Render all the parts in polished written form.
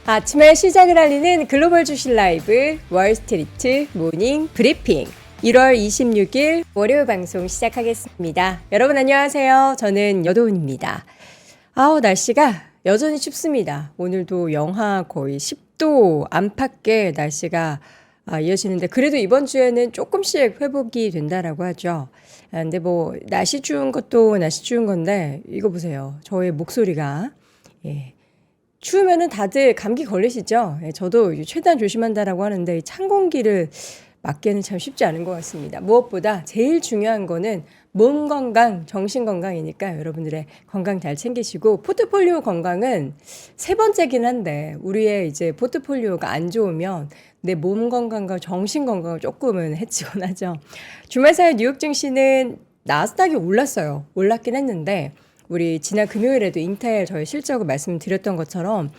아침에 시작을 알리는 글로벌 주식 라이브 월스트리트 모닝 브리핑 1월 26일 월요일 방송 시작하겠습니다. 여러분 안녕하세요. 저는 여도은입니다. 날씨가 여전히 춥습니다. 오늘도 영하 거의 10도 안팎의 날씨가 이어지는데 그래도 이번 주에는 조금씩 회복이 된다라고 하죠. 근데 뭐 날씨 추운 것도 날씨 추운 건데 이거 보세요. 저의 목소리가 추우면은 다들 감기 걸리시죠? 저도 최대한 조심한다라고 하는데 이 찬 공기를 맞기에는 참 쉽지 않은 것 같습니다. 무엇보다 제일 중요한 거는 몸 건강, 정신 건강이니까 여러분들의 건강 잘 챙기시고 포트폴리오 건강은 세 번째긴 한데 우리의 이제 포트폴리오가 안 좋으면 내 몸 건강과 정신 건강을 조금은 해치곤 하죠. 주말 사이 뉴욕 증시는 나스닥이 올랐어요. 올랐긴 했는데 우리 지난 금요일에도 인텔 저희 실적을 말씀드렸던 것처럼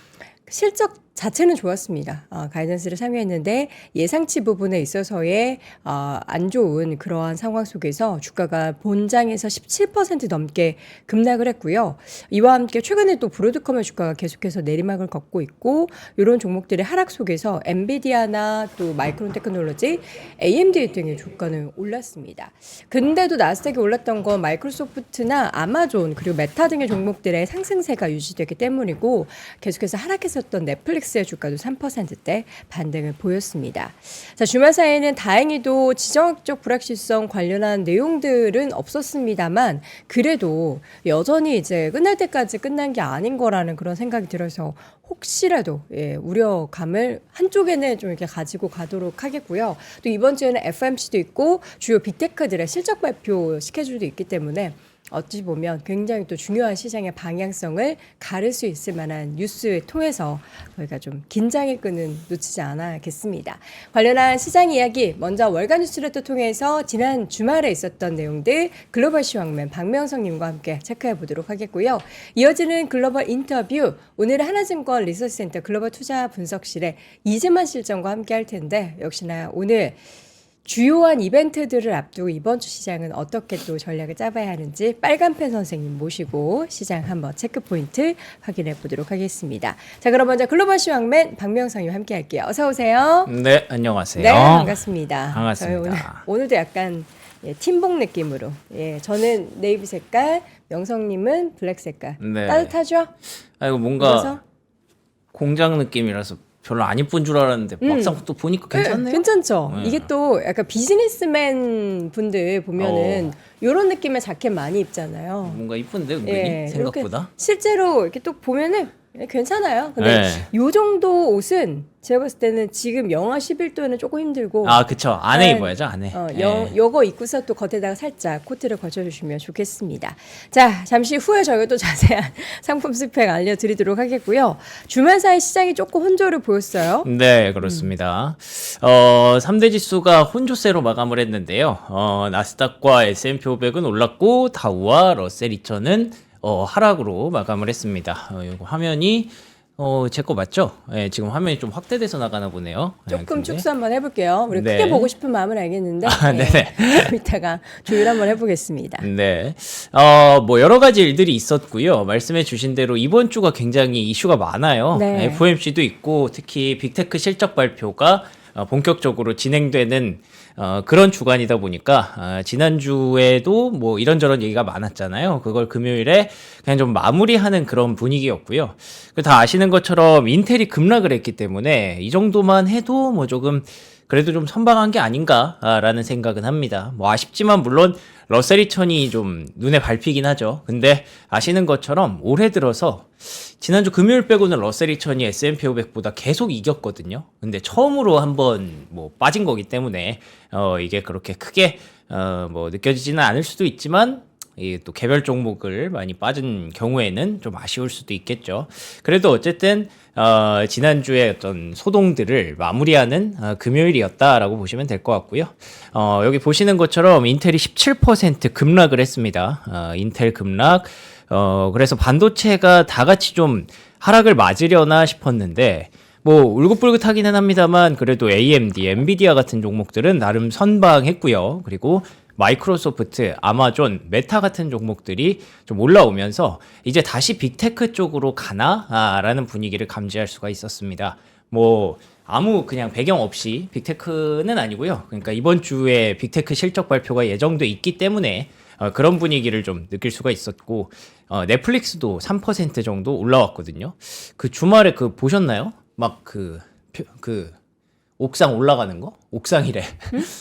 실적 자체는 좋았습니다. 가이던스를 상회했는데 예상치 부분에 있어서의 안 좋은 그러한 상황 속에서 주가가 본장에서 17% 넘게 급락을 했고요. 이와 함께 최근에 또 브로드컴의 주가가 계속해서 내리막을 걷고 있고 이런 종목들의 하락 속에서 엔비디아나 또 마이크론 테크놀로지, AMD 등의 주가는 올랐습니다. 근데도 나스닥이 올랐던 건 마이크로소프트나 아마존 그리고 메타 등의 종목들의 상승세가 유지되기 때문이고 계속해서 하락했었던 넷플릭스의 주가도 3%대 반등을 보였습니다. 자, 주말 사이에는 다행히도 지정학적 불확실성 관련한 내용들은 없었습니다만 그래도 여전히 이제 끝날 때까지 끝난 게 아닌 거라는 그런 생각이 들어서 혹시라도 우려감을 한쪽에는 좀 이렇게 가지고 가도록 하겠고요. 또 이번 주에는 FMC도 있고 주요 빅테크들의 실적 발표 스케줄도 있기 때문에 어찌 보면 굉장히 또 중요한 시장의 방향성을 가를 수 있을 만한 뉴스를 통해서 저희가 좀 긴장의 끈은 놓치지 않아야겠습니다. 관련한 시장 이야기 먼저 월간 뉴스레터 통해서 지난 주말에 있었던 내용들 글로벌 시황맨 박명성님과 함께 체크해 보도록 하겠고요. 이어지는 글로벌 인터뷰 오늘은 하나증권 리서치센터 글로벌 투자 분석실의 이재만 실장과 함께 할 텐데 역시나 오늘 주요한 이벤트들을 앞두고 이번 주 시장은 어떻게 또 전략을 짜봐야 하는지 빨간펜 선생님 모시고 시장 한번 체크포인트 확인해 보도록 하겠습니다. 자, 그럼 먼저 글로벌 시황맨 박명성님 함께 할게요. 어서 오세요. 네, 안녕하세요. 네, 반갑습니다. 반갑습니다. 저희 오늘도 약간 팀복 느낌으로 저는 네이비 색깔, 명성님은 블랙 색깔. 네. 따뜻하죠? 이거 뭔가 그래서? 공장 느낌이라서 별로 안 이쁜 줄 알았는데 막상 또 보니까 괜찮네요. 괜찮죠? 네. 이게 또 약간 비즈니스맨 분들 보면은 이런 느낌의 자켓 많이 입잖아요. 뭔가 이쁜데 은근히 생각보다. 이렇게 실제로 이렇게 또 보면은 괜찮아요. 근데 요 정도 옷은 제가 봤을 때는 지금 영하 11도에는 조금 힘들고 그쵸. 안에 입어야죠, 안에. 요거 입고서 또 겉에다가 살짝 코트를 걸쳐주시면 좋겠습니다. 자, 잠시 후에 저희가 또 자세한 상품 스펙 알려드리도록 하겠고요. 주말 사이 시장이 조금 혼조를 보였어요. 네, 그렇습니다. 3대 지수가 혼조세로 마감을 했는데요. 나스닥과 S&P 500은 올랐고 다우와 러셀 2000은 하락으로 마감을 했습니다. 이거 화면이 제 거 맞죠? 네, 지금 화면이 좀 확대돼서 나가나 보네요. 조금 축소 한번 해볼게요. 우리 네. 크게 보고 싶은 마음은 알겠는데 네네. 좀 이따가 조율 한번 해보겠습니다. 네. 뭐 여러 가지 일들이 있었고요. 말씀해 주신 대로 이번 주가 굉장히 이슈가 많아요. 네. FOMC도 있고 특히 빅테크 실적 발표가 본격적으로 진행되는 그런 주간이다 보니까 지난주에도 뭐 이런저런 얘기가 많았잖아요. 그걸 금요일에 그냥 좀 마무리하는 그런 분위기였고요. 다 아시는 것처럼 인텔이 급락을 했기 때문에 이 정도만 해도 뭐 조금 그래도 좀 선방한 게 아닌가라는 생각은 합니다. 뭐 아쉽지만 물론 러셀 2000이 좀 눈에 밟히긴 하죠. 근데 아시는 것처럼 올해 들어서 지난주 금요일 빼고는 러셀 2000이 S&P 500보다 계속 이겼거든요. 근데 처음으로 한번 뭐 빠진 거기 때문에 이게 그렇게 크게 뭐 느껴지지는 않을 수도 있지만 이게 또 개별 종목을 많이 빠진 경우에는 좀 아쉬울 수도 있겠죠. 그래도 어쨌든 지난주에 어떤 소동들을 마무리하는 금요일이었다라고 보시면 될 것 같고요. 여기 보시는 것처럼 인텔이 17% 급락을 했습니다. 인텔 급락. 그래서 반도체가 다 같이 좀 하락을 맞으려나 싶었는데 뭐 울긋불긋하기는 합니다만 그래도 AMD, 엔비디아 같은 종목들은 나름 선방했고요. 그리고 마이크로소프트, 아마존, 메타 같은 종목들이 좀 올라오면서 이제 다시 빅테크 쪽으로 가나라는 분위기를 감지할 수가 있었습니다. 뭐 아무 그냥 배경 없이 빅테크는 아니고요. 그러니까 이번 주에 빅테크 실적 발표가 예정돼 있기 때문에 그런 분위기를 좀 느낄 수가 있었고 넷플릭스도 3% 정도 올라왔거든요. 그 주말에 그 보셨나요? 막 그 옥상 올라가는 거? 옥상이래.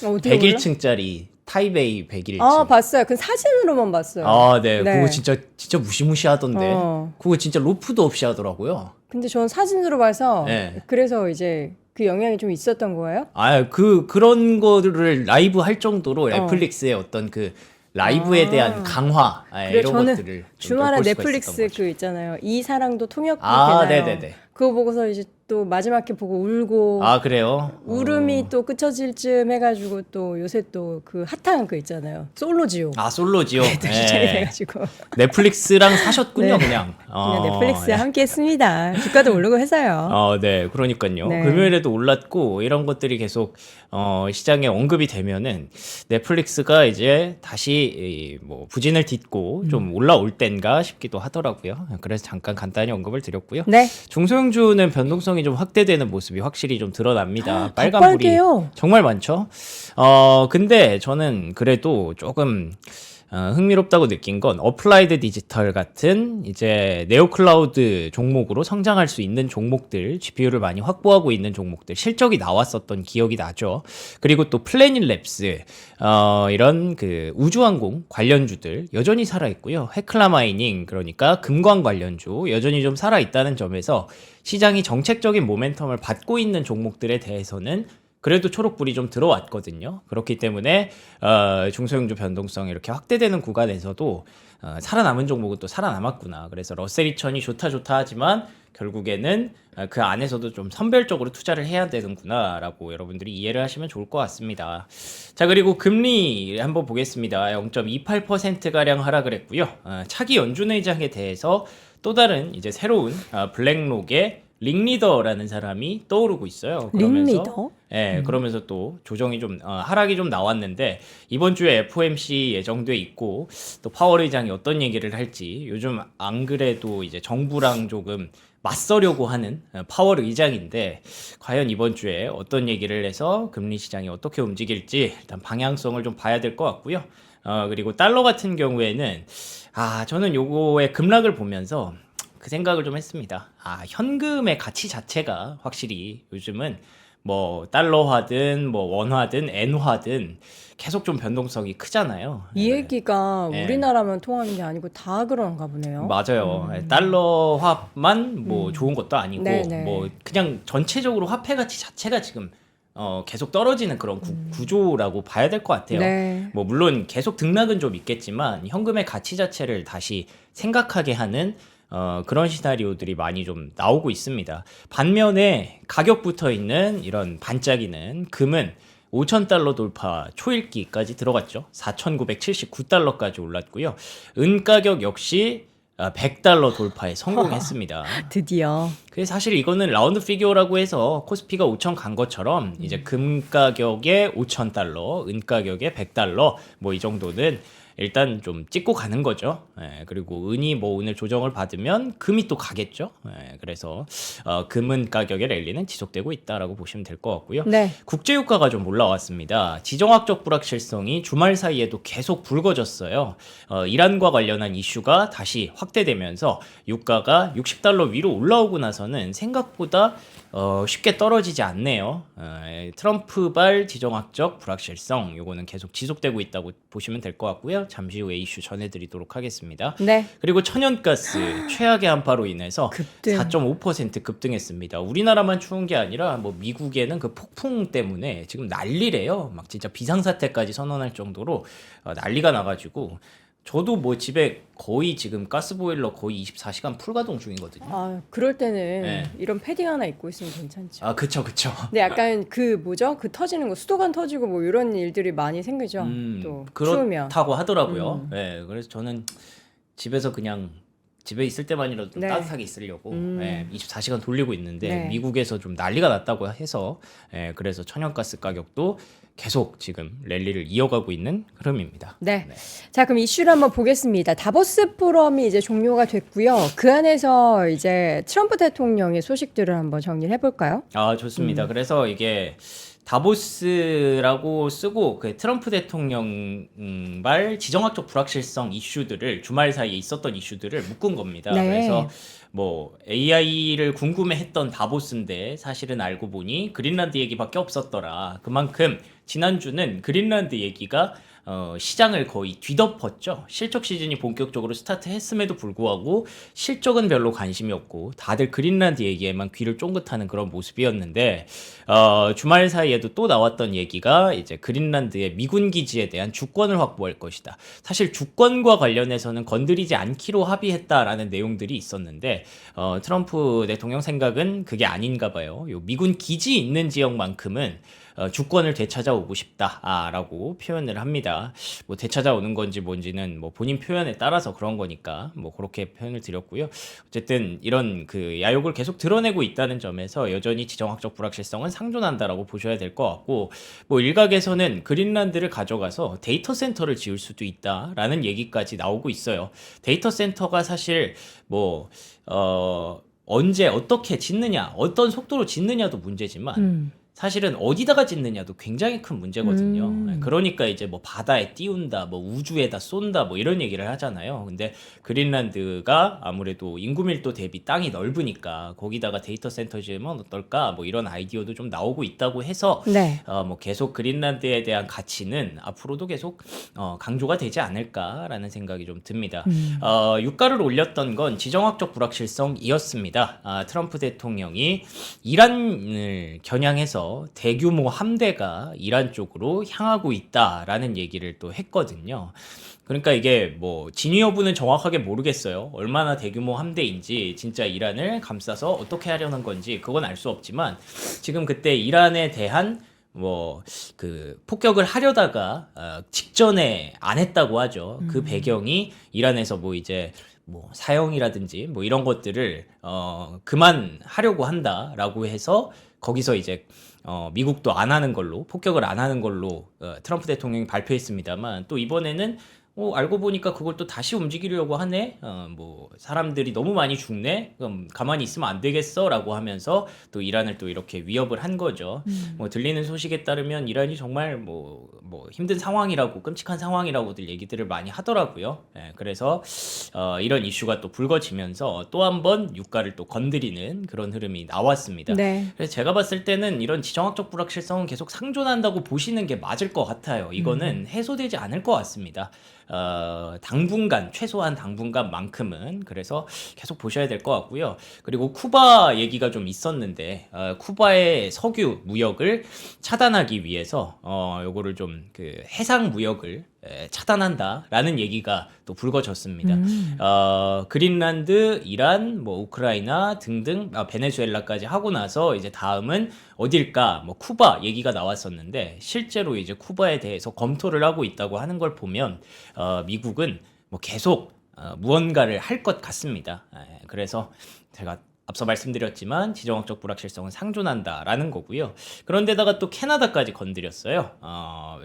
어디 101층짜리 타이베이 101층. 아, 봤어요. 그 사진으로만 봤어요. 아, 네. 네. 그거 진짜 무시무시하던데. 어. 그거 진짜 로프도 없이 하더라고요. 근데 전 사진으로 봐서 네. 그래서 이제 그 영향이 좀 있었던 거예요? 아, 그런 거를 라이브 할 정도로 넷플릭스의 어떤 그 라이브에 대한 강화 그래 이런 저는 것들을 좀 주말에 엿볼 수가 넷플릭스 있었던 거죠. 그 있잖아요. 이 사랑도 통역이 아, 되나요? 네네네. 그거 보고서 이제 또 마지막 회 보고 울고 아, 그래요? 울음이 또 끝쳐질 쯤 해가지고 또 요새 또 그 핫한 그 있잖아요. 솔로지오. 아, 솔로지요. 또 시작이 돼가지고 넷플릭스랑 사셨군요, 네. 그냥. 그냥 넷플릭스에 함께 했습니다. 주가도 오르고 해서요. 네, 그러니까요. 네. 금요일에도 올랐고 이런 것들이 계속 시장에 언급이 되면은 넷플릭스가 이제 다시 뭐 부진을 딛고 좀 올라올 땐가 싶기도 하더라고요. 그래서 잠깐 간단히 언급을 드렸고요. 네. 중소형주는 변동성이 좀 확대되는 모습이 확실히 좀 드러납니다. 빨간불이 빨개요. 정말 많죠. 근데 저는 그래도 조금 흥미롭다고 느낀 건 어플라이드 디지털 같은 이제 네오클라우드 종목으로 성장할 수 있는 종목들, GPU를 많이 확보하고 있는 종목들, 실적이 나왔었던 기억이 나죠. 그리고 또 플래닛랩스, 이런 그 우주항공 관련주들 여전히 살아있고요. 헤클라 마이닝, 그러니까 금광 관련주 여전히 좀 살아있다는 점에서 시장이 정책적인 모멘텀을 받고 있는 종목들에 대해서는 그래도 초록불이 좀 들어왔거든요. 그렇기 때문에 중소형주 변동성이 이렇게 확대되는 구간에서도 살아남은 종목은 또 살아남았구나. 그래서 러셀 2000이 좋다 하지만 결국에는 그 안에서도 좀 선별적으로 투자를 해야 되는구나라고 여러분들이 이해를 하시면 좋을 것 같습니다. 자, 그리고 금리 한번 보겠습니다. 0.28%가량 하락을 했고요. 차기 연준의장에 대해서 또 다른 이제 새로운 블랙록의 링리더라는 사람이 떠오르고 있어요. 링리더? 예, 그러면서 또 조정이 좀 하락이 좀 나왔는데 이번 주에 FOMC 예정돼 있고 또 파월 의장이 어떤 얘기를 할지 요즘 안 그래도 이제 정부랑 조금 맞서려고 하는 파월 의장인데 과연 이번 주에 어떤 얘기를 해서 금리 시장이 어떻게 움직일지 일단 방향성을 좀 봐야 될 것 같고요. 그리고 달러 같은 경우에는 저는 요거의 급락을 보면서 그 생각을 좀 했습니다. 현금의 가치 자체가 확실히 요즘은 뭐 달러화든 뭐 원화든 엔화든 계속 좀 변동성이 크잖아요. 이 얘기가 네. 우리나라만 통하는 게 아니고 다 그런가 보네요. 맞아요. 달러화만 뭐 좋은 것도 아니고 네네. 뭐 그냥 전체적으로 화폐 가치 자체가 지금 계속 떨어지는 그런 구조라고 봐야 될 것 같아요. 네. 뭐 물론 계속 등락은 좀 있겠지만 현금의 가치 자체를 다시 생각하게 하는 그런 시나리오들이 많이 좀 나오고 있습니다. 반면에 가격 붙어 있는 이런 반짝이는 금은 5,000달러 돌파 초읽기까지 들어갔죠. 4,979달러까지 올랐고요. 은 가격 역시 100달러 돌파에 성공했습니다. 드디어. 그래서 사실 이거는 라운드 피규어라고 해서 코스피가 5,000 간 것처럼 이제 금 가격에 5,000달러, 은 가격에 100달러 뭐 이 정도는 일단 좀 찍고 가는 거죠. 그리고 은이 뭐 오늘 조정을 받으면 금이 또 가겠죠. 그래서 금은 가격의 랠리는 지속되고 있다라고 보시면 될 것 같고요. 네. 국제유가가 좀 올라왔습니다. 지정학적 불확실성이 주말 사이에도 계속 불거졌어요. 이란과 관련한 이슈가 다시 확대되면서 유가가 60달러 위로 올라오고 나서는 생각보다 쉽게 떨어지지 않네요. 트럼프발 지정학적 불확실성 요거는 계속 지속되고 있다고 보시면 될 것 같고요. 잠시 후에 이슈 전해드리도록 하겠습니다. 네. 그리고 천연가스 최악의 한파로 인해서 급등. 4.5% 급등했습니다. 우리나라만 추운 게 아니라 뭐 미국에는 그 폭풍 때문에 지금 난리래요. 막 진짜 비상사태까지 선언할 정도로 난리가 나가지고 저도 뭐 집에 거의 지금 가스보일러 거의 24시간 풀가동 중이거든요. 그럴 때는 네. 이런 패딩 하나 입고 있으면 괜찮죠. 그쵸. 근데 약간 그 뭐죠? 그 터지는 거, 수도관 터지고 뭐 이런 일들이 많이 생기죠. 또 추우면. 그렇다고 하더라고요. 네, 그래서 저는 집에서 그냥 집에 있을 때만이라도 좀 네. 따뜻하게 있으려고 24시간 돌리고 있는데 네. 미국에서 좀 난리가 났다고 해서 그래서 천연가스 가격도 계속 지금 랠리를 이어가고 있는 흐름입니다. 네. 자, 그럼 이슈를 한번 보겠습니다. 다보스 포럼이 이제 종료가 됐고요. 그 안에서 이제 트럼프 대통령의 소식들을 한번 정리를 해볼까요? 아, 좋습니다. 그래서 이게 다보스라고 쓰고 그 트럼프 대통령발 지정학적 불확실성 이슈들을 주말 사이에 있었던 이슈들을 묶은 겁니다. 네. 그래서 뭐 AI를 궁금해했던 다보스인데 사실은 알고 보니 그린란드 얘기밖에 없었더라. 그만큼 지난주는 그린란드 얘기가 시장을 거의 뒤덮었죠. 실적 시즌이 본격적으로 스타트했음에도 불구하고 실적은 별로 관심이 없고 다들 그린란드 얘기에만 귀를 쫑긋하는 그런 모습이었는데 주말 사이에도 또 나왔던 얘기가 이제 그린란드의 미군 기지에 대한 주권을 확보할 것이다. 사실 주권과 관련해서는 건드리지 않기로 합의했다라는 내용들이 있었는데 트럼프 대통령 생각은 그게 아닌가 봐요. 요 미군 기지 있는 지역만큼은 주권을 되찾아오고 싶다라고 표현을 합니다. 뭐 되찾아오는 건지 뭔지는 뭐 본인 표현에 따라서 그런 거니까 뭐 그렇게 표현을 드렸고요. 어쨌든 이런 그 야욕을 계속 드러내고 있다는 점에서 여전히 지정학적 불확실성은 상존한다라고 보셔야 될 것 같고 뭐 일각에서는 그린란드를 가져가서 데이터 센터를 지을 수도 있다라는 얘기까지 나오고 있어요. 데이터 센터가 사실 뭐 언제 어떻게 짓느냐, 어떤 속도로 짓느냐도 문제지만 사실은 어디다가 짓느냐도 굉장히 큰 문제거든요. 그러니까 이제 뭐 바다에 띄운다, 뭐 우주에다 쏜다, 뭐 이런 얘기를 하잖아요. 근데 그린란드가 아무래도 인구 밀도 대비 땅이 넓으니까 거기다가 데이터 센터 지으면 어떨까, 뭐 이런 아이디어도 좀 나오고 있다고 해서 네. 뭐 계속 그린란드에 대한 가치는 앞으로도 계속 강조가 되지 않을까라는 생각이 좀 듭니다. 유가를 올렸던 건 지정학적 불확실성이었습니다. 트럼프 대통령이 이란을 겨냥해서 대규모 함대가 이란 쪽으로 향하고 있다라는 얘기를 또 했거든요. 그러니까 이게 뭐 진위 여부는 정확하게 모르겠어요. 얼마나 대규모 함대인지 진짜 이란을 감싸서 어떻게 하려는 건지 그건 알 수 없지만 지금 그때 이란에 대한 뭐 그 폭격을 하려다가 직전에 안 했다고 하죠. 그 배경이 이란에서 뭐 이제 뭐 사형이라든지 뭐 이런 것들을 그만하려고 한다라고 해서 거기서 이제 미국도 안 하는 걸로 폭격을 안 하는 걸로 트럼프 대통령이 발표했습니다만 또 이번에는 알고 보니까 그걸 또 다시 움직이려고 하네. 뭐 사람들이 너무 많이 죽네. 그럼 가만히 있으면 안 되겠어라고 하면서 또 이란을 또 이렇게 위협을 한 거죠. 뭐 들리는 소식에 따르면 이란이 정말 뭐 힘든 상황이라고 끔찍한 상황이라고들 얘기들을 많이 하더라고요. 그래서 이런 이슈가 또 불거지면서 또 한 번 유가를 또 건드리는 그런 흐름이 나왔습니다. 네. 그래서 제가 봤을 때는 이런 지정학적 불확실성은 계속 상존한다고 보시는 게 맞을 것 같아요. 이거는 해소되지 않을 것 같습니다. 당분간 최소한 당분간만큼은 그래서 계속 보셔야 될 것 같고요. 그리고 쿠바 얘기가 좀 있었는데 쿠바의 석유 무역을 차단하기 위해서 요거를 좀 그 해상 무역을 차단한다라는 얘기가 또 불거졌습니다. 그린란드, 이란, 뭐 우크라이나 등등 베네수엘라까지 하고 나서 이제 다음은 어딜까? 뭐 쿠바 얘기가 나왔었는데 실제로 이제 쿠바에 대해서 검토를 하고 있다고 하는 걸 보면 미국은 뭐 계속 무언가를 할 것 같습니다. 그래서 제가 앞서 말씀드렸지만 지정학적 불확실성은 상존한다라는 거고요. 그런데다가 또 캐나다까지 건드렸어요.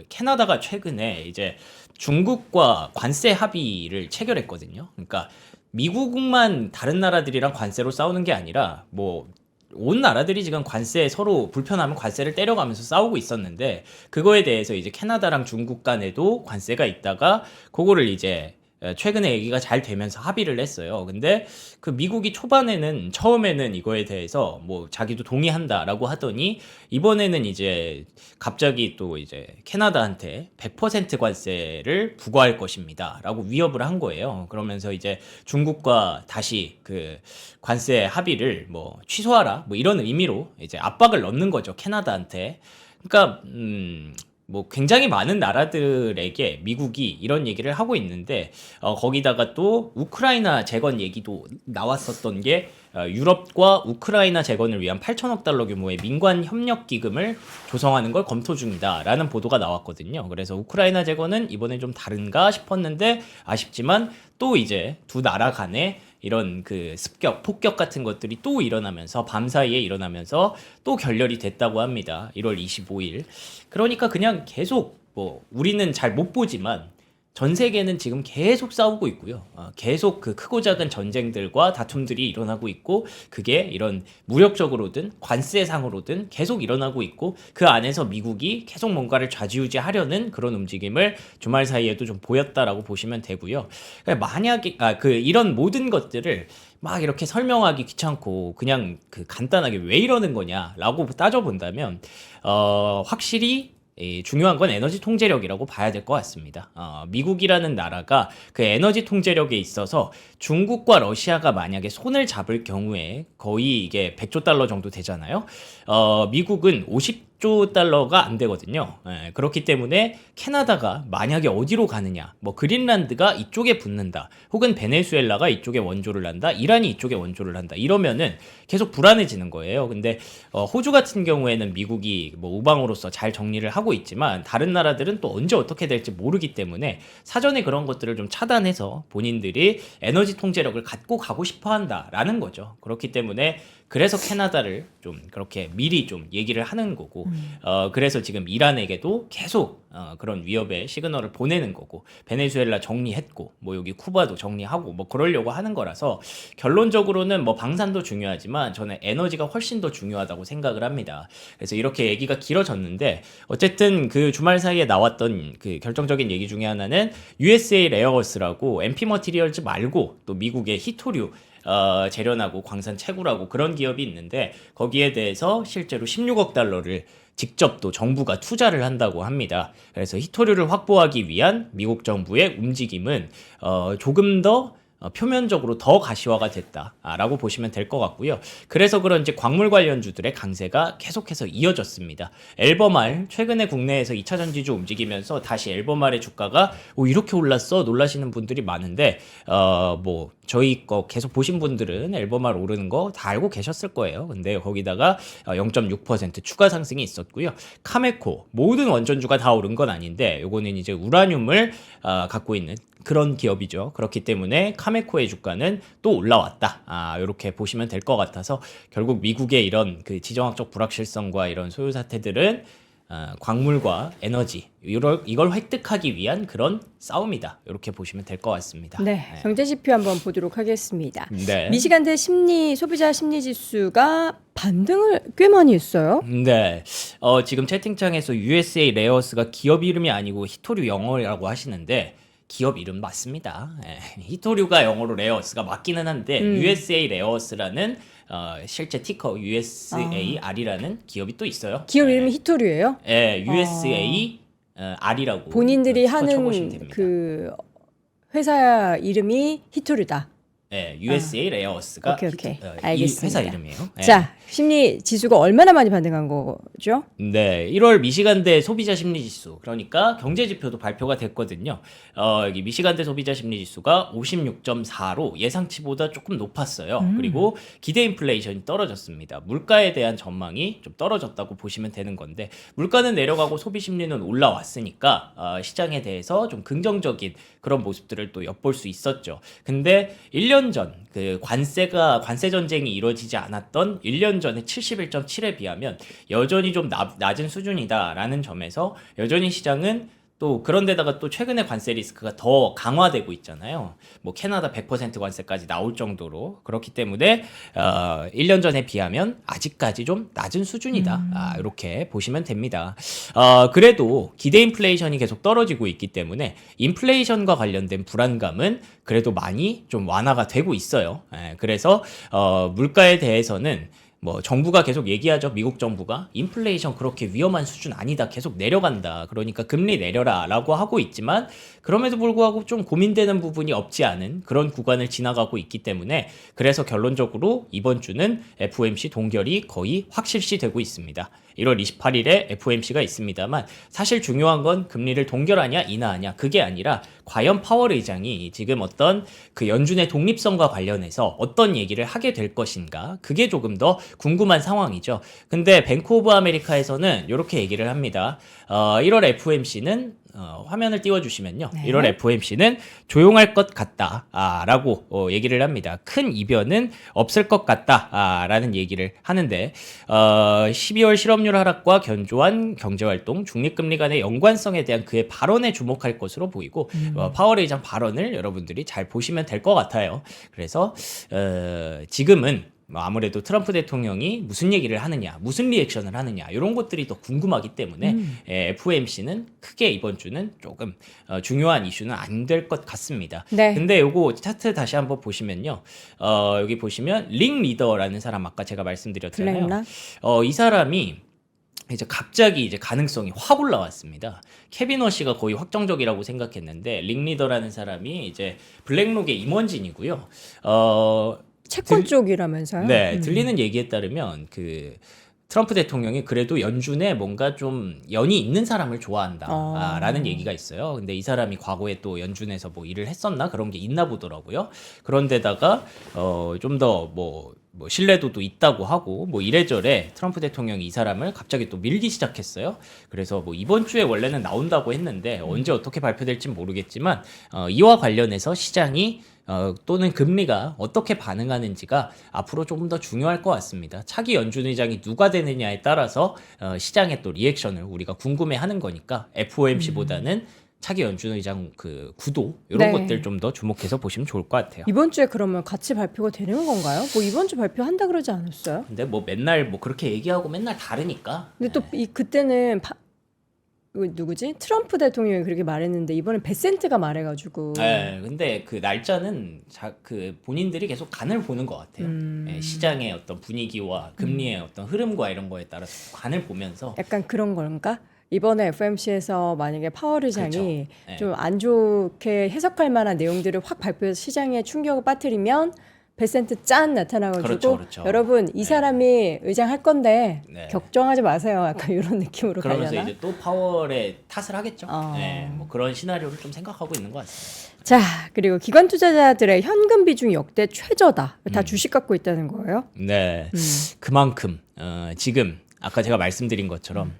캐나다가 최근에 이제 중국과 관세 합의를 체결했거든요. 그러니까 미국만 다른 나라들이랑 관세로 싸우는 게 아니라 뭐 온 나라들이 지금 관세 서로 불편하면 관세를 때려가면서 싸우고 있었는데 그거에 대해서 이제 캐나다랑 중국 간에도 관세가 있다가 그거를 이제 최근에 얘기가 잘 되면서 합의를 했어요. 근데 그 미국이 초반에는 처음에는 이거에 대해서 뭐 자기도 동의한다라고 하더니 이번에는 이제 갑자기 또 이제 캐나다한테 100% 관세를 부과할 것입니다라고 위협을 한 거예요. 그러면서 이제 중국과 다시 그 관세 합의를 뭐 취소하라 뭐 이런 의미로 이제 압박을 넣는 거죠. 캐나다한테. 그러니까 뭐 굉장히 많은 나라들에게 미국이 이런 얘기를 하고 있는데 거기다가 또 우크라이나 재건 얘기도 나왔었던 게 유럽과 우크라이나 재건을 위한 8천억 달러 규모의 민관 협력 기금을 조성하는 걸 검토 중이다라는 보도가 나왔거든요. 그래서 우크라이나 재건은 이번에 좀 다른가 싶었는데 아쉽지만 또 이제 두 나라 간에 이런 그 습격, 폭격 같은 것들이 또 일어나면서 밤 사이에 일어나면서 또 결렬이 됐다고 합니다. 1월 25일. 그러니까 그냥 계속 뭐 우리는 잘 못 보지만 전 세계는 지금 계속 싸우고 있고요. 계속 그 크고 작은 전쟁들과 다툼들이 일어나고 있고 그게 이런 무력적으로든 관세상으로든 계속 일어나고 있고 그 안에서 미국이 계속 뭔가를 좌지우지하려는 그런 움직임을 주말 사이에도 좀 보였다라고 보시면 되고요. 만약에 이런 모든 것들을 막 이렇게 설명하기 귀찮고 그냥 그 간단하게 왜 이러는 거냐라고 따져본다면 확실히 중요한 건 에너지 통제력이라고 봐야 될 것 같습니다. 미국이라는 나라가 그 에너지 통제력에 있어서 중국과 러시아가 만약에 손을 잡을 경우에 거의 이게 100조 달러 정도 되잖아요. 미국은 50조 달러가 안 되거든요. 그렇기 때문에 캐나다가 만약에 어디로 가느냐, 뭐 그린란드가 이쪽에 붙는다, 혹은 베네수엘라가 이쪽에 원조를 한다, 이란이 이쪽에 원조를 한다, 이러면은 계속 불안해지는 거예요. 근데 호주 같은 경우에는 미국이 뭐 우방으로서 잘 정리를 하고 있지만 다른 나라들은 또 언제 어떻게 될지 모르기 때문에 사전에 그런 것들을 좀 차단해서 본인들이 에너지 통제력을 갖고 가고 싶어 한다라는 거죠. 그렇기 때문에 그래서 캐나다를 좀 그렇게 미리 좀 얘기를 하는 거고, 그래서 지금 이란에게도 계속 그런 위협의 시그널을 보내는 거고, 베네수엘라 정리했고, 뭐 여기 쿠바도 정리하고, 뭐 그러려고 하는 거라서 결론적으로는 뭐 방산도 중요하지만 저는 에너지가 훨씬 더 중요하다고 생각을 합니다. 그래서 이렇게 얘기가 길어졌는데 어쨌든 그 주말 사이에 나왔던 그 결정적인 얘기 중에 하나는 USA 레어어스라고 MP 머티리얼즈 말고 또 미국의 히토류 재련하고 광산 채굴하고 그런 기업이 있는데 거기에 대해서 실제로 16억 달러를 직접 또 정부가 투자를 한다고 합니다. 그래서 히토류를 확보하기 위한 미국 정부의 움직임은 조금 더 표면적으로 더 가시화가 됐다라고 보시면 될 것 같고요. 그래서 그런지 광물 관련주들의 강세가 계속해서 이어졌습니다. 엘버말 최근에 국내에서 2차 전지주 움직이면서 다시 엘버말의 주가가 이렇게 올랐어 놀라시는 분들이 많은데 뭐 저희 거 계속 보신 분들은 엘버말 오르는 거 다 알고 계셨을 거예요. 근데 거기다가 0.6% 추가 상승이 있었고요. 카메코 모든 원전주가 다 오른 건 아닌데 요거는 이제 우라늄을 갖고 있는 그런 기업이죠. 그렇기 때문에 카메코의 주가는 또 올라왔다. 이렇게 보시면 될 것 같아서 결국 미국의 이런 그 지정학적 불확실성과 이런 소요 사태들은 광물과 에너지 이걸 획득하기 위한 그런 싸움이다. 이렇게 보시면 될 것 같습니다. 네, 경제 지표 한번 보도록 하겠습니다. 네. 미시간대 소비자 심리 지수가 반등을 꽤 많이 했어요. 네. 지금 채팅창에서 USA 레어스가 기업 이름이 아니고 히토류 영어라고 하시는데 기업 이름 맞습니다. 히토류가 영어로 레어스가 맞기는 한데 USA 레어스라는 실제 티커 USAR이라는 기업이 또 있어요. 기업 이름이 히토류예요? USA R이라고 본인들이 쳐보시면 하는 됩니다. 그 회사 이름이 히토류다. USA 레어스가 오케이. 이 알겠습니다. 회사 이름이에요. 자, 심리 지수가 얼마나 많이 반등한 거죠? 네, 1월 미시간대 소비자 심리 지수, 그러니까 경제 지표도 발표가 됐거든요. 여기 미시간대 소비자 심리 지수가 56.4로 예상치보다 조금 높았어요. 그리고 기대 인플레이션이 떨어졌습니다. 물가에 대한 전망이 좀 떨어졌다고 보시면 되는 건데 물가는 내려가고 소비 심리는 올라왔으니까 시장에 대해서 좀 긍정적인 그런 모습들을 또 엿볼 수 있었죠. 근데 1년 전 그 관세 전쟁이 이루어지지 않았던 1년 전에 71.7에 비하면 여전히 좀 낮은 수준이다라는 점에서 여전히 시장은 또 그런데다가 또 최근에 관세 리스크가 더 강화되고 있잖아요. 뭐 캐나다 100% 관세까지 나올 정도로 그렇기 때문에 1년 전에 비하면 아직까지 좀 낮은 수준이다. 이렇게 보시면 됩니다. 그래도 기대 인플레이션이 계속 떨어지고 있기 때문에 인플레이션과 관련된 불안감은 그래도 많이 좀 완화가 되고 있어요. 그래서 물가에 대해서는 뭐 정부가 계속 얘기하죠. 미국 정부가 인플레이션 그렇게 위험한 수준 아니다. 계속 내려간다. 그러니까 금리 내려라라고 하고 있지만 그럼에도 불구하고 좀 고민되는 부분이 없지 않은 그런 구간을 지나가고 있기 때문에 그래서 결론적으로 이번 주는 FOMC 동결이 거의 확실시되고 있습니다. 1월 28일에 FOMC가 있습니다만 사실 중요한 건 금리를 동결하냐 인하하냐 그게 아니라 과연 파월 의장이 지금 어떤 그 연준의 독립성과 관련해서 어떤 얘기를 하게 될 것인가 그게 조금 더 궁금한 상황이죠. 근데 뱅크 오브 아메리카에서는 이렇게 얘기를 합니다. 1월 FOMC는 화면을 띄워주시면요. 네. 1월 FOMC는 조용할 것 같다 라고 얘기를 합니다. 큰 이변은 없을 것 같다 라는 얘기를 하는데 12월 실업률 하락과 견조한 경제활동, 중립금리 간의 연관성에 대한 그의 발언에 주목할 것으로 보이고 파월 의장 발언을 여러분들이 잘 보시면 될 것 같아요. 그래서 지금은 아무래도 트럼프 대통령이 무슨 얘기를 하느냐, 무슨 리액션을 하느냐 이런 것들이 더 궁금하기 때문에 FOMC는 크게 이번 주는 조금 중요한 이슈는 안 될 것 같습니다. 네. 근데 요거 차트 다시 한번 보시면요, 여기 보시면 링 리더라는 사람 아까 제가 말씀드렸잖아요. 블랙락? 이 사람이 이제 갑자기 이제 가능성이 확 올라왔습니다. 케빈 워시가 거의 확정적이라고 생각했는데 링 리더라는 사람이 이제 블랙록의 임원진이고요. 채권 쪽이라면서요? 네, 들리는 얘기에 따르면 그 트럼프 대통령이 그래도 연준에 뭔가 좀 연이 있는 사람을 좋아한다라는 얘기가 있어요. 근데 이 사람이 과거에 또 연준에서 뭐 일을 했었나 그런 게 있나 보더라고요. 그런데다가 좀 더 뭐 신뢰도도 있다고 하고 뭐 이래저래 트럼프 대통령이 이 사람을 갑자기 또 밀기 시작했어요. 그래서 뭐 이번 주에 원래는 나온다고 했는데 언제 어떻게 발표될지 모르겠지만 이와 관련해서 시장이 또는 금리가 어떻게 반응하는지가 앞으로 조금 더 중요할 것 같습니다. 차기 연준 의장이 누가 되느냐에 따라서 시장의 또 리액션을 우리가 궁금해하는 거니까 FOMC보다는 차기 연준 의장 그 구도 이런 네. 것들 좀 더 주목해서 보시면 좋을 것 같아요. 이번 주에 그러면 같이 발표가 되는 건가요? 뭐 이번 주 발표한다 그러지 않았어요? 근데 뭐 맨날 뭐 그렇게 얘기하고 맨날 다르니까. 근데 또 그때는 누구지? 트럼프 대통령이 그렇게 말했는데 이번엔 베센트가 말해가지고. 네, 근데 그 날짜는 그 본인들이 계속 간을 보는 것 같아요. 예, 시장의 어떤 분위기와 금리의 어떤 흐름과 이런 거에 따라서 간을 보면서 약간 그런 건가? 이번에 FOMC에서 만약에 파월 의장이 그렇죠. 네. 좀 안 좋게 해석할 만한 내용들을 확 발표해서 시장에 충격을 빠뜨리면 베센트 짠 나타나가지고 그렇죠, 그렇죠. 여러분 이 사람이 의장 할 건데 네. 걱정하지 마세요. 약간 이런 느낌으로 그러면서 가려나? 이제 또 파월에 탓을 하겠죠. 어. 네, 뭐 그런 시나리오를 좀 생각하고 있는 것 같습니다. 자, 그리고 기관 투자자들의 현금 비중이 역대 최저다. 다 주식 갖고 있다는 거예요? 네, 그만큼 지금 아까 제가 말씀드린 것처럼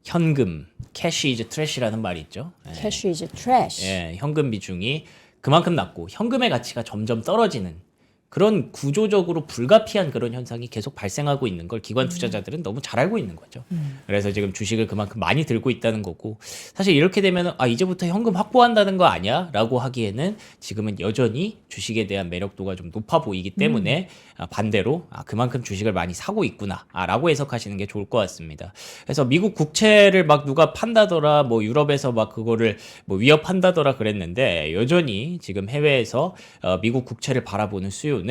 현금, 캐시 이즈 트래시라는 말이 있죠. 예. 캐시 이즈 트래시. 예, 현금 비중이 그만큼 낮고 현금의 가치가 점점 떨어지는 그런 구조적으로 불가피한 그런 현상이 계속 발생하고 있는 걸 기관 투자자들은 너무 잘 알고 있는 거죠. 그래서 지금 주식을 그만큼 많이 들고 있다는 거고, 사실 이렇게 되면 이제부터 현금 확보한다는 거 아니야? 라고 하기에는 지금은 여전히 주식에 대한 매력도가 좀 높아 보이기 때문에 반대로 그만큼 주식을 많이 사고 있구나 라고 해석하시는 게 좋을 것 같습니다. 그래서 미국 국채를 막 누가 판다더라, 뭐 유럽에서 막 그거를 뭐 위협한다더라 그랬는데 여전히 지금 해외에서 미국 국채를 바라보는 수요는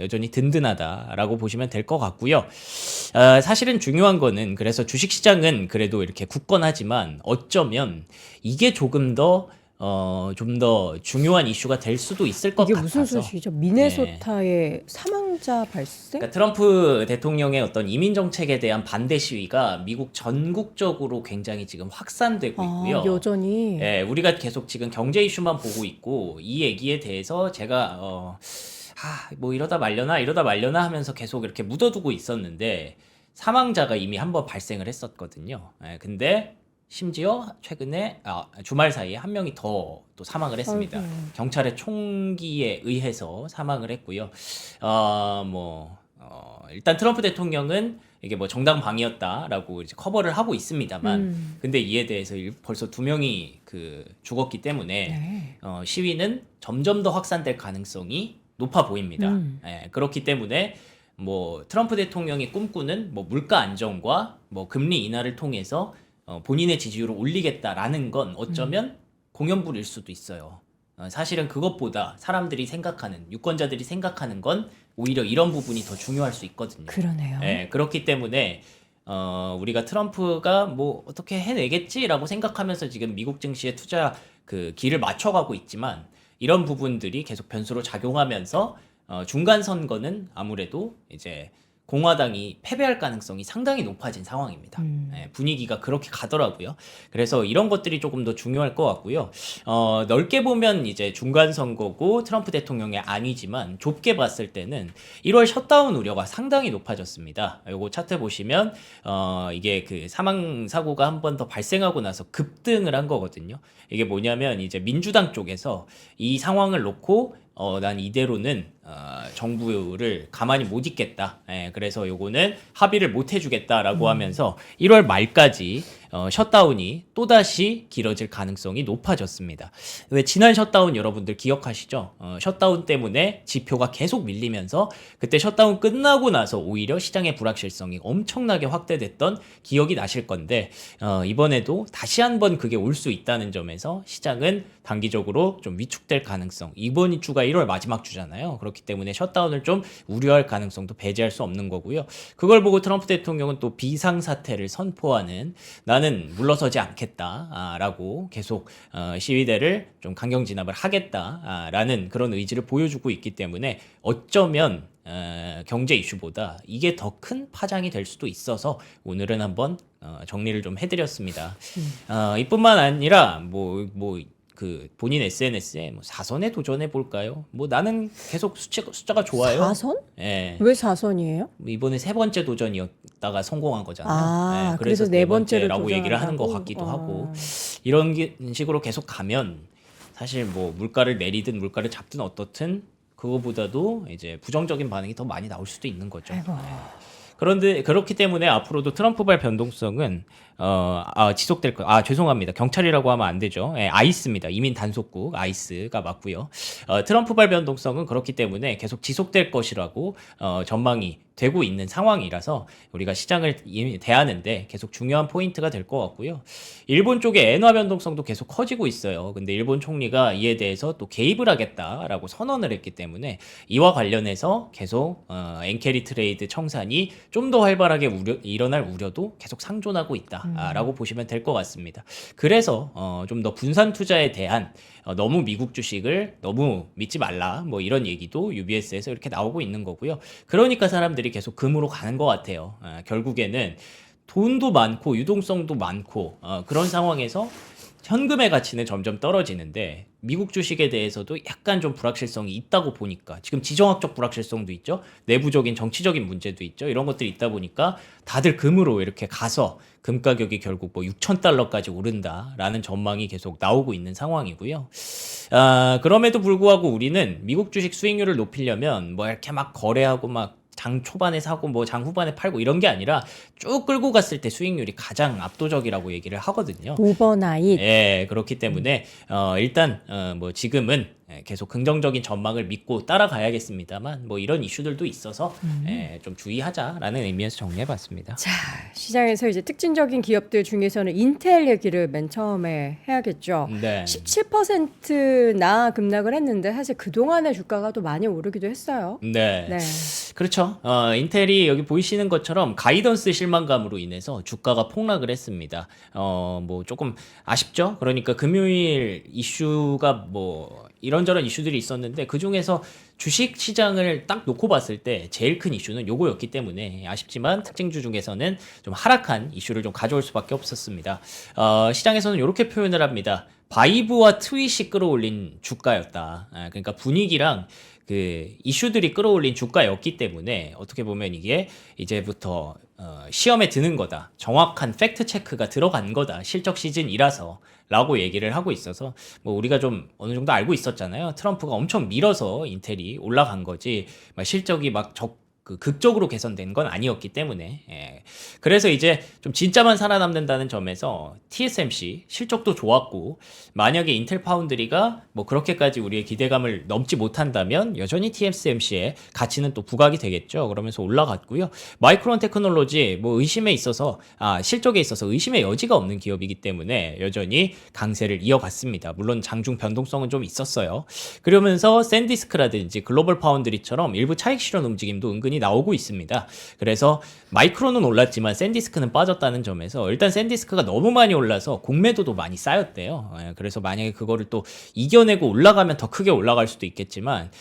여전히 든든하다라고 보시면 될 것 같고요. 사실은 중요한 거는 그래서 주식시장은 그래도 이렇게 굳건하지만 어쩌면 이게 조금 더 좀 더 중요한 이슈가 될 수도 있을 것 이게 같아서. 무슨 소식이죠? 미네소타의 사망자 발생? 그러니까 트럼프 대통령의 어떤 이민 정책에 대한 반대 시위가 미국 전국적으로 굉장히 지금 확산되고 있고요. 여전히. 예, 우리가 계속 지금 경제 이슈만 보고 있고 이 얘기에 대해서 제가 뭐 이러다 말려나 하면서 계속 이렇게 묻어두고 있었는데 사망자가 이미 한번 발생을 했었거든요. 예, 근데 심지어 최근에 주말 사이에 한 명이 더 또 사망을 했습니다. 아이고. 경찰의 총기에 의해서 사망을 했고요. 일단 트럼프 대통령은 이게 뭐 정당 방위였다라고 이제 커버를 하고 있습니다만, 근데 이에 대해서 벌써 2명이 죽었기 때문에 네. 시위는 점점 더 확산될 가능성이 높아 보입니다. 예, 그렇기 때문에 뭐 트럼프 대통령이 꿈꾸는 뭐 물가 안정과 뭐 금리 인하를 통해서 본인의 지지율을 올리겠다라는 건 어쩌면 공연불일 수도 있어요. 사실은 그것보다 사람들이 생각하는, 유권자들이 생각하는 건 오히려 이런 부분이 더 중요할 수 있거든요. 그러네요. 예, 그렇기 때문에 우리가 트럼프가 뭐 어떻게 해내겠지라고 생각하면서 지금 미국 증시의 투자 길을 맞춰가고 있지만 이런 부분들이 계속 변수로 작용하면서 중간 선거는 아무래도 이제 공화당이 패배할 가능성이 상당히 높아진 상황입니다. 분위기가 그렇게 가더라고요. 그래서 이런 것들이 조금 더 중요할 것 같고요. 넓게 보면 이제 중간 선거고 트럼프 대통령의 안이지만 좁게 봤을 때는 1월 셧다운 우려가 상당히 높아졌습니다. 요거 차트 보시면 이게 그 사망 사고가 한 번 더 발생하고 나서 급등을 한 거거든요. 이게 뭐냐면 이제 민주당 쪽에서 이 상황을 놓고 난 이대로는 정부를 가만히 못 있겠다. 그래서 요거는 합의를 못 해주겠다라고 하면서 1월 말까지 셧다운이 또다시 길어질 가능성이 높아졌습니다. 왜 지난 셧다운 여러분들 기억하시죠? 셧다운 때문에 지표가 계속 밀리면서 그때 셧다운 끝나고 나서 오히려 시장의 불확실성이 엄청나게 확대됐던 기억이 나실 건데 이번에도 다시 한번 그게 올 수 있다는 점에서 시장은 단기적으로 좀 위축될 가능성, 이번 주가 1월 마지막 주잖아요. 그렇기 때문에 셧다운을 좀 우려할 가능성도 배제할 수 없는 거고요. 그걸 보고 트럼프 대통령은 또 비상사태를 선포하는, 나는 물러서지 않겠다라고 계속 시위대를 좀 강경 진압을 하겠다라는 그런 의지를 보여주고 있기 때문에 어쩌면 경제 이슈보다 이게 더 큰 파장이 될 수도 있어서 오늘은 한번 정리를 좀 해드렸습니다. 이뿐만 아니라 그 본인 SNS에 뭐 4선에 도전해 볼까요? 뭐 나는 계속 숫자가 좋아요. 4선? 예. 왜 4선이에요? 이번에 세 번째 도전이었다가 성공한 거잖아요. 아, 예, 그래서 네 번째로 라고 얘기를 하는 것 도전한다고? 같기도 하고, 이런 식으로 계속 가면 사실 뭐 물가를 내리든 물가를 잡든 어떻든 그거보다도 이제 부정적인 반응이 더 많이 나올 수도 있는 거죠. 아이고. 그런데 그렇기 때문에 앞으로도 트럼프발 변동성은 지속될 거. 죄송합니다. 경찰이라고 하면 안 되죠. 아이스입니다. 이민 단속국 아이스가 맞고요. 트럼프발 변동성은 그렇기 때문에 계속 지속될 것이라고 전망이 되고 있는 상황이라서 우리가 시장을 대하는데 계속 중요한 포인트가 될 것 같고요. 일본 쪽의 엔화 변동성도 계속 커지고 있어요. 근데 일본 총리가 이에 대해서 또 개입을 하겠다라고 선언을 했기 때문에 이와 관련해서 계속 엔캐리 트레이드 청산이 좀 더 활발하게 일어날 우려도 계속 상존하고 있다라고 보시면 될 것 같습니다. 그래서 좀 더 분산 투자에 대한 너무 미국 주식을 너무 믿지 말라 뭐 이런 얘기도 UBS에서 이렇게 나오고 있는 거고요. 그러니까 사람들이 계속 금으로 가는 것 같아요. 결국에는 돈도 많고 유동성도 많고 그런 상황에서 현금의 가치는 점점 떨어지는데 미국 주식에 대해서도 약간 좀 불확실성이 있다고 보니까, 지금 지정학적 불확실성도 있죠. 내부적인 정치적인 문제도 있죠. 이런 것들이 있다 보니까 다들 금으로 이렇게 가서 금 가격이 결국 뭐 6,000달러까지 오른다라는 전망이 계속 나오고 있는 상황이고요. 그럼에도 불구하고 우리는 미국 주식 수익률을 높이려면 뭐 이렇게 막 거래하고 막 장 초반에 사고 뭐 장 후반에 팔고 이런 게 아니라 쭉 끌고 갔을 때 수익률이 가장 압도적이라고 얘기를 하거든요. 오버나잇. 예, 그렇기 때문에 일단 뭐 지금은 계속 긍정적인 전망을 믿고 따라가야겠습니다만 뭐 이런 이슈들도 있어서 좀 주의하자라는 의미에서 정리해봤습니다. 자, 시장에서 이제 특징적인 기업들 중에서는 인텔 얘기를 맨 처음에 해야겠죠. 네. 17%나 급락을 했는데 사실 그동안의 주가가 또 많이 오르기도 했어요. 네. 네. 그렇죠. 인텔이 여기 보이시는 것처럼 가이던스 실망감으로 인해서 주가가 폭락을 했습니다. 뭐 조금 아쉽죠. 그러니까 금요일 이슈가 뭐 이런저런 이슈들이 있었는데 그 중에서 주식 시장을 딱 놓고 봤을 때 제일 큰 이슈는 요거였기 때문에 아쉽지만 특징주 중에서는 좀 하락한 이슈를 좀 가져올 수밖에 없었습니다. 시장에서는 이렇게 표현을 합니다. 바이브와 트윗이 끌어올린 주가였다. 그러니까 분위기랑 그 이슈들이 끌어올린 주가였기 때문에 어떻게 보면 이게 이제부터 시험에 드는 거다. 정확한 팩트 체크가 들어간 거다. 실적 시즌이라서 라고 얘기를 하고 있어서 뭐 우리가 좀 어느 정도 알고 있었잖아요. 트럼프가 엄청 밀어서 인텔이 올라간 거지 막 실적이 막 극적으로 개선된 건 아니었기 때문에 그래서 이제 좀 진짜만 살아남는다는 점에서 TSMC 실적도 좋았고, 만약에 인텔 파운드리가 뭐 그렇게까지 우리의 기대감을 넘지 못한다면 여전히 TSMC의 가치는 또 부각이 되겠죠. 그러면서 올라갔고요. 마이크론 테크놀로지 뭐 의심에 있어서 실적에 있어서 의심의 여지가 없는 기업이기 때문에 여전히 강세를 이어갔습니다. 물론 장중 변동성은 좀 있었어요. 그러면서 샌디스크라든지 글로벌 파운드리처럼 일부 차익 실현 움직임도 은근히 전망이 나오고 있습니다. 그래서 마이크론은 올랐지만 샌디스크는 빠졌다는 점에서 일단 샌디스크가 너무 많이 올라서 공매도도 많이 쌓였대요. 그래서 만약에 그거를 또 이겨내고 올라가면 더 크게 올라갈 수도 있겠지만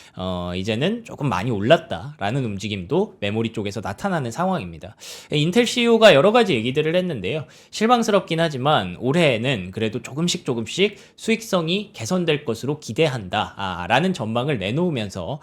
이제는 조금 많이 올랐다라는 움직임도 메모리 쪽에서 나타나는 상황입니다. 인텔 CEO가 여러 가지 얘기들을 했는데요. 실망스럽긴 하지만 올해에는 그래도 조금씩 수익성이 개선될 것으로 기대한다 라는 전망을 내놓으면서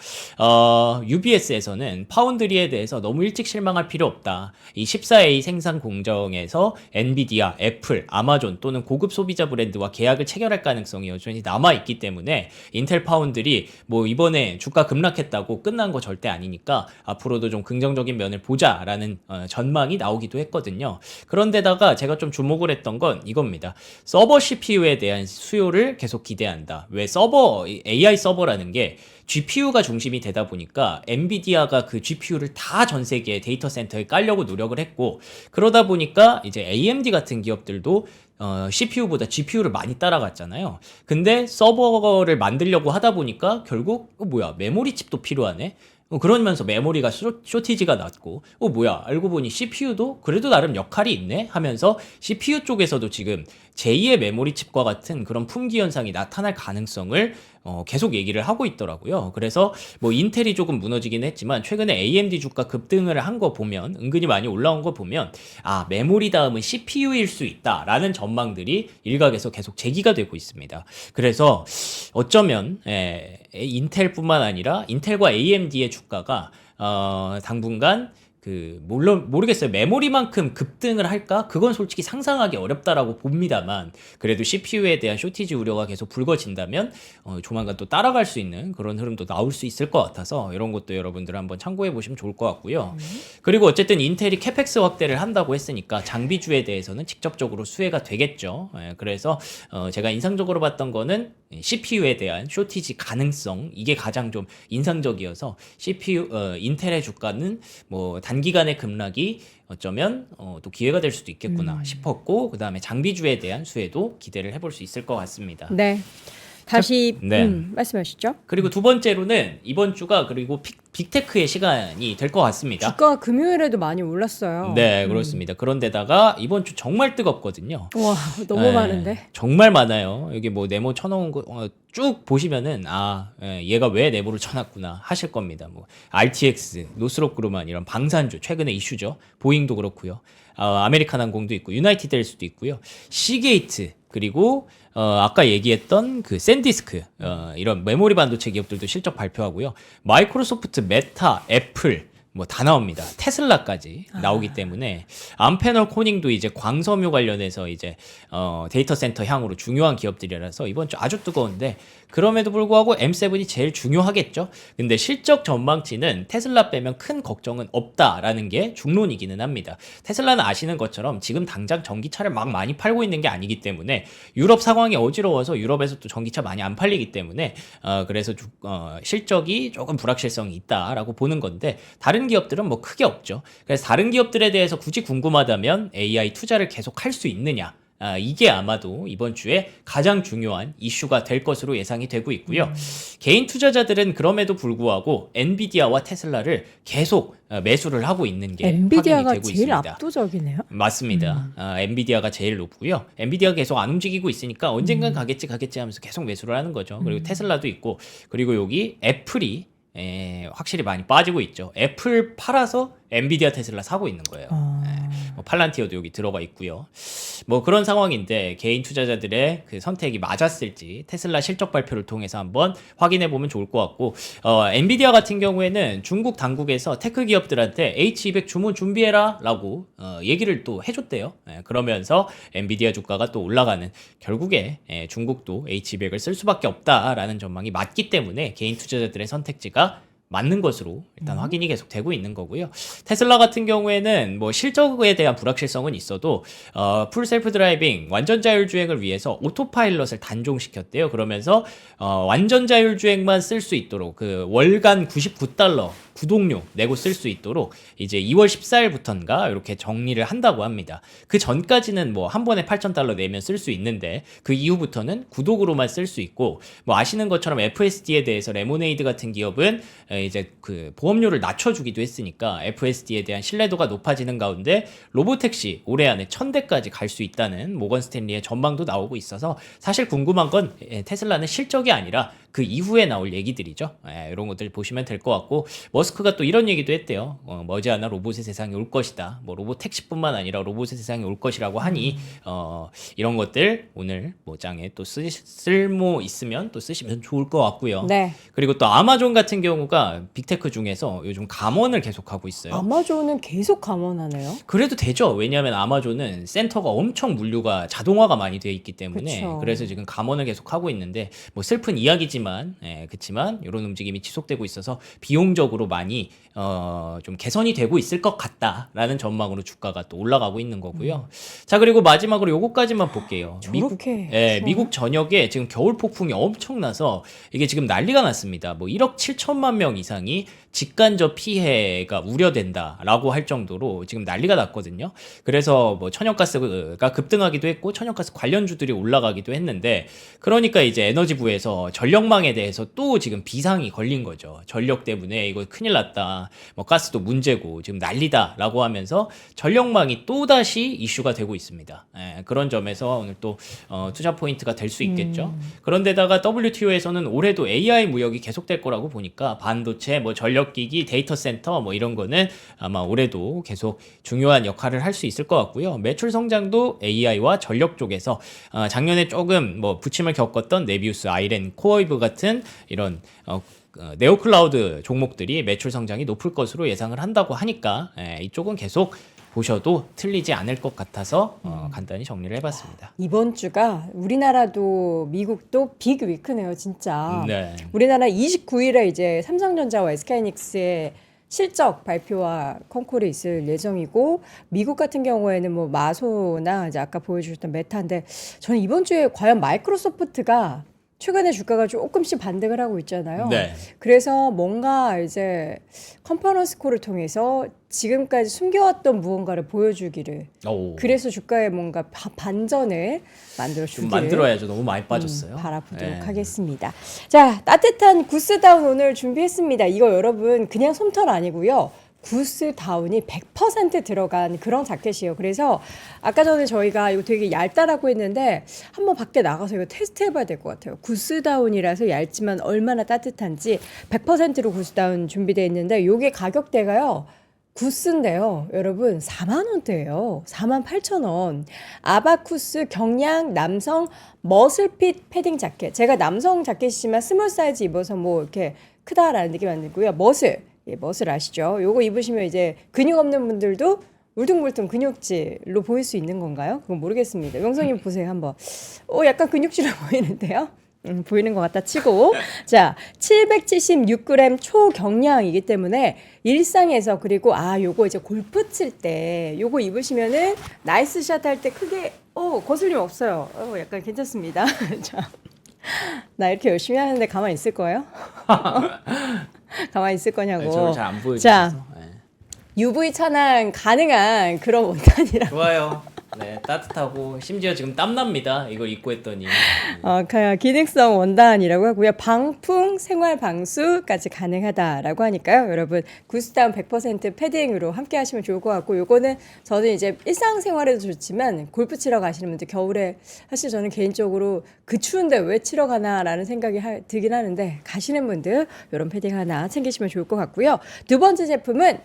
UBS에서는 파운드리에 대해서 너무 일찍 실망할 필요 없다. 이 14A 생산 공정에서 엔비디아, 애플, 아마존 또는 고급 소비자 브랜드와 계약을 체결할 가능성이 여전히 남아있기 때문에 인텔 파운드리 뭐 이번에 주가 급락했다고 끝난 거 절대 아니니까 앞으로도 좀 긍정적인 면을 보자라는 전망이 나오기도 했거든요. 그런데다가 제가 좀 주목을 했던 건 이겁니다. 서버 CPU에 대한 수요를 계속 기대한다. 왜 AI 서버라는 게 GPU가 중심이 되다 보니까 엔비디아가 그 GPU를 다 전 세계 데이터 센터에 깔려고 노력을 했고 그러다 보니까 이제 AMD 같은 기업들도 CPU보다 GPU를 많이 따라갔잖아요. 근데 서버를 만들려고 하다 보니까 결국 메모리 칩도 필요하네. 그러면서 메모리가 쇼티지가 났고 알고 보니 CPU도 그래도 나름 역할이 있네 하면서 CPU 쪽에서도 지금 제2의 메모리 칩과 같은 그런 품귀 현상이 나타날 가능성을 계속 얘기를 하고 있더라고요. 그래서 뭐 인텔이 조금 무너지긴 했지만 최근에 AMD 주가 급등을 한 거 보면 은근히 많이 올라온 거 보면 메모리 다음은 CPU일 수 있다라는 전망들이 일각에서 계속 제기가 되고 있습니다. 그래서 어쩌면 인텔뿐만 아니라 인텔과 AMD의 주가가 당분간 물론 모르겠어요. 메모리만큼 급등을 할까? 그건 솔직히 상상하기 어렵다라고 봅니다만, 그래도 CPU에 대한 쇼티지 우려가 계속 불거진다면, 조만간 또 따라갈 수 있는 그런 흐름도 나올 수 있을 것 같아서, 이런 것도 여러분들 한번 참고해 보시면 좋을 것 같고요. 그리고 어쨌든 인텔이 캐펙스 확대를 한다고 했으니까, 장비주에 대해서는 직접적으로 수혜가 되겠죠. 그래서, 제가 인상적으로 봤던 거는, CPU에 대한 쇼티지 가능성, 이게 가장 좀 인상적이어서, 인텔의 주가는 뭐, 단기간의 급락이 어쩌면 또 기회가 될 수도 있겠구나 싶었고 그 다음에 장비주에 대한 수혜도 기대를 해볼 수 있을 것 같습니다. 네. 다시 네. 말씀하시죠. 그리고 두 번째로는 이번 주가 그리고 빅테크의 시간이 될 것 같습니다. 주가 금요일에도 많이 올랐어요. 네, 그렇습니다. 그런데다가 이번 주 정말 뜨겁거든요. 와, 너무 많은데. 정말 많아요. 여기 뭐 네모 쳐놓은 거 쭉 보시면은 얘가 왜 네모를 쳐놨구나 하실 겁니다. 뭐 RTX, 노스롭 그루만 이런 방산주 최근에 이슈죠. 보잉도 그렇고요. 아메리칸 항공도 있고 유나이티드일 수도 있고요. 시게이트 그리고 아까 얘기했던 그 샌디스크 이런 메모리 반도체 기업들도 실적 발표하고요. 마이크로소프트, 메타, 애플 뭐 다 나옵니다. 테슬라까지 나오기 때문에 암패널 코닝도 이제 광섬유 관련해서 이제 데이터 센터 향으로 중요한 기업들이라서 이번 주 아주 뜨거운데 그럼에도 불구하고 M7이 제일 중요하겠죠. 근데 실적 전망치는 테슬라 빼면 큰 걱정은 없다라는 게 중론이기는 합니다. 테슬라는 아시는 것처럼 지금 당장 전기차를 막 많이 팔고 있는 게 아니기 때문에 유럽 상황이 어지러워서 유럽에서 또 전기차 많이 안 팔리기 때문에 그래서 실적이 조금 불확실성이 있다라고 보는 건데 다른 기업들은 뭐 크게 없죠. 그래서 다른 기업들에 대해서 굳이 궁금하다면 AI 투자를 계속 할 수 있느냐? 이게 아마도 이번 주에 가장 중요한 이슈가 될 것으로 예상이 되고 있고요. 개인 투자자들은 그럼에도 불구하고 엔비디아와 테슬라를 계속 매수를 하고 있는 게 엔비디아가 확인이 되고 제일 있습니다. 압도적이네요. 맞습니다. 엔비디아가 제일 높고요. 엔비디아가 계속 안 움직이고 있으니까 언젠간 가겠지 하면서 계속 매수를 하는 거죠. 그리고 테슬라도 있고 그리고 여기 애플이 확실히 많이 빠지고 있죠. 애플 팔아서 엔비디아 테슬라 사고 있는 거예요. 뭐 팔란티어도 여기 들어가 있고요. 뭐 그런 상황인데 개인 투자자들의 그 선택이 맞았을지 테슬라 실적 발표를 통해서 한번 확인해 보면 좋을 것 같고 엔비디아 같은 경우에는 중국 당국에서 테크 기업들한테 H200 주문 준비해라 라고 얘기를 또 해줬대요. 그러면서 엔비디아 주가가 또 올라가는 결국에 중국도 H200을 쓸 수밖에 없다라는 전망이 맞기 때문에 개인 투자자들의 선택지가 맞는 것으로 일단 확인이 계속 되고 있는 거고요. 테슬라 같은 경우에는 뭐 실적에 대한 불확실성은 있어도 풀 셀프 드라이빙 완전 자율 주행을 위해서 오토파일럿을 단종시켰대요. 그러면서 완전 자율 주행만 쓸 수 있도록 그 월간 $99 구독료 내고 쓸 수 있도록 이제 2월 14일부터인가 이렇게 정리를 한다고 합니다. 그 전까지는 뭐 한 번에 $8,000 내면 쓸 수 있는데 그 이후부터는 구독으로만 쓸 수 있고 뭐 아시는 것처럼 FSD에 대해서 레모네이드 같은 기업은 이제 그 보험료를 낮춰주기도 했으니까 FSD에 대한 신뢰도가 높아지는 가운데 로보택시 올해 안에 1,000대까지 갈 수 있다는 모건 스탠리의 전망도 나오고 있어서 사실 궁금한 건 테슬라는 실적이 아니라 그 이후에 나올 얘기들이죠. 이런 것들 보시면 될 것 같고 머스크가 또 이런 얘기도 했대요. 머지않아 로봇의 세상이 올 것이다. 뭐 로봇 택시뿐만 아니라 로봇의 세상이 올 것이라고 하니 이런 것들 오늘 모장에 또 쓸모 있으면 또 쓰시면 좋을 것 같고요. 네. 그리고 또 아마존 같은 경우가 빅테크 중에서 요즘 감원을 계속하고 있어요. 아마존은 계속 감원하네요. 그래도 되죠. 왜냐하면 아마존은 센터가 엄청 물류가 자동화가 많이 되어 있기 때문에 그쵸. 그래서 지금 감원을 계속 하고 있는데 뭐 슬픈 이야기지만 그렇지만 이런 움직임이 지속되고 있어서 비용적으로 많이 좀 개선이 되고 있을 것 같다라는 전망으로 주가가 또 올라가고 있는 거고요. 자 그리고 마지막으로 요거까지만 볼게요. 저렇게 미국 전역에 지금 겨울 폭풍이 엄청나서 이게 지금 난리가 났습니다. 뭐 1억 7천만 명 이상이 직간접 피해가 우려된다라고 할 정도로 지금 난리가 났거든요. 그래서 뭐 천연가스가 급등하기도 했고 천연가스 관련주들이 올라가기도 했는데 그러니까 이제 에너지부에서 전력망에 대해서 또 지금 비상이 걸린 거죠. 전력 때문에 이거 큰일 났다. 뭐 가스도 문제고 지금 난리다라고 하면서 전력망이 또다시 이슈가 되고 있습니다. 그런 점에서 오늘 또 투자 포인트가 될 수 있겠죠. 그런데다가 WTO에서는 올해도 AI 무역이 계속될 거라고 보니까 반도체, 뭐 전력기기, 데이터 센터 뭐 이런 거는 아마 올해도 계속 중요한 역할을 할 수 있을 것 같고요. 매출 성장도 AI와 전력 쪽에서 작년에 조금 뭐 부침을 겪었던 네비우스, 아이렌, 코어이브 같은 이런 네오클라우드 종목들이 매출 성장이 높을 것으로 예상을 한다고 하니까 이쪽은 계속 보셔도 틀리지 않을 것 같아서 간단히 정리를 해봤습니다. 이번 주가 우리나라도 미국도 빅 위크네요, 진짜. 네. 우리나라 29일에 이제 삼성전자와 SK하이닉스의 실적 발표와 콩쿠르 있을 예정이고 미국 같은 경우에는 뭐 마소나 이제 아까 보여주셨던 메타인데 저는 이번 주에 과연 마이크로소프트가 최근에 주가가 조금씩 반등을 하고 있잖아요. 네. 그래서 뭔가 이제 컨퍼런스 콜을 통해서 지금까지 숨겨왔던 무언가를 보여주기를 오. 그래서 주가에 뭔가 반전을 만들어 좀 주기를 만들어야죠. 너무 많이 빠졌어요. 바라보도록 네. 하겠습니다. 자, 따뜻한 구스다운 오늘 준비했습니다. 이거 여러분 그냥 솜털 아니고요. 구스다운이 100% 들어간 그런 자켓이에요. 그래서 아까 전에 저희가 이거 되게 얇다라고 했는데 한번 밖에 나가서 이거 테스트 해봐야 될 것 같아요. 구스다운이라서 얇지만 얼마나 따뜻한지 100%로 구스다운 준비되어 있는데 이게 가격대가요. 구스인데요. 여러분 4만 원대예요. 48,000원. 아바쿠스 경량 남성 머슬핏 패딩 자켓. 제가 남성 자켓이지만 스몰 사이즈 입어서 뭐 이렇게 크다라는 느낌 안 들고요. 머슬. 예, 머슬 아시죠? 요거 입으시면 이제 근육 없는 분들도 울퉁불퉁 근육질로 보일 수 있는 건가요? 그건 모르겠습니다. 영성님 보세요 한번. 약간 근육질로 보이는데요? 보이는 것 같다 치고 자 776g 초경량이기 때문에 일상에서 그리고 요거 이제 골프 칠 때 요거 입으시면은 나이스 샷 할 때 크게 거슬림 없어요. 약간 괜찮습니다. 자, 나 이렇게 열심히 하는데 가만히 있을 거예요? 가만히 있을 거냐고. 저를 잘 안 보여주셔서. 자, UV 차단 가능한 그런 원단이라. 좋아요. 네, 따뜻하고 심지어 지금 땀납니다. 이걸 입고 했더니. 기능성 원단이라고 하고요. 방풍, 생활 방수까지 가능하다라고 하니까요. 여러분 구스다운 100% 패딩으로 함께 하시면 좋을 것 같고 요거는 저는 이제 일상생활에도 좋지만 골프 치러 가시는 분들 겨울에 사실 저는 개인적으로 그 추운데 왜 치러 가나라는 생각이 들긴 하는데 가시는 분들 이런 패딩 하나 챙기시면 좋을 것 같고요. 두 번째 제품은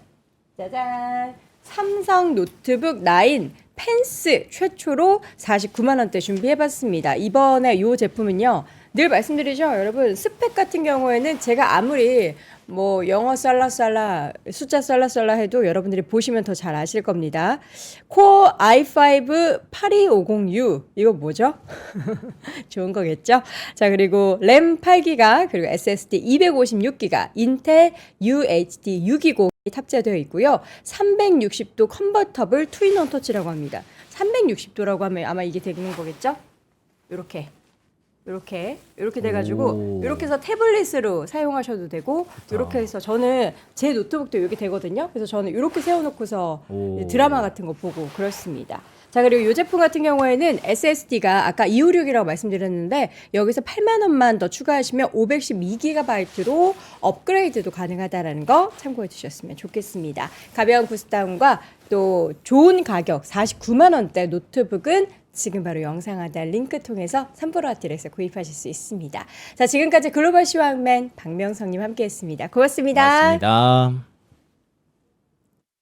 짜잔! 삼성 노트북 9 펜스 최초로 49만 원대 준비해봤습니다. 이번에 이 제품은요. 늘 말씀드리죠. 여러분 스펙 같은 경우에는 제가 아무리 뭐 영어 썰라썰라 숫자 썰라썰라 해도 여러분들이 보시면 더 잘 아실 겁니다. 코어 i5 8250U 이거 뭐죠? 좋은 거겠죠? 자 그리고 램 8기가 그리고 SSD 256기가 인텔 UHD 620 탑재되어 있고요. 360도 컨버터블 투인원 터치라고 합니다. 360도라고 하면 아마 이게 되는 거겠죠? 이렇게 돼가지고 오. 이렇게 해서 태블릿으로 사용하셔도 되고 이렇게 해서 저는 제 노트북도 이렇게 되거든요. 그래서 저는 이렇게 세워놓고서 오. 드라마 같은 거 보고 그렇습니다. 자, 그리고 이 제품 같은 경우에는 SSD가 아까 256이라고 말씀드렸는데 여기서 8만 원만 더 추가하시면 512GB로 업그레이드도 가능하다라는 거 참고해 주셨으면 좋겠습니다. 가벼운 구스다운과 또 좋은 가격 49만 원대 노트북은 지금 바로 영상 하단 링크 통해서 3프로 아트에서 구입하실 수 있습니다. 자, 지금까지 글로벌 시황맨 박명성님 함께했습니다. 고맙습니다. 고맙습니다.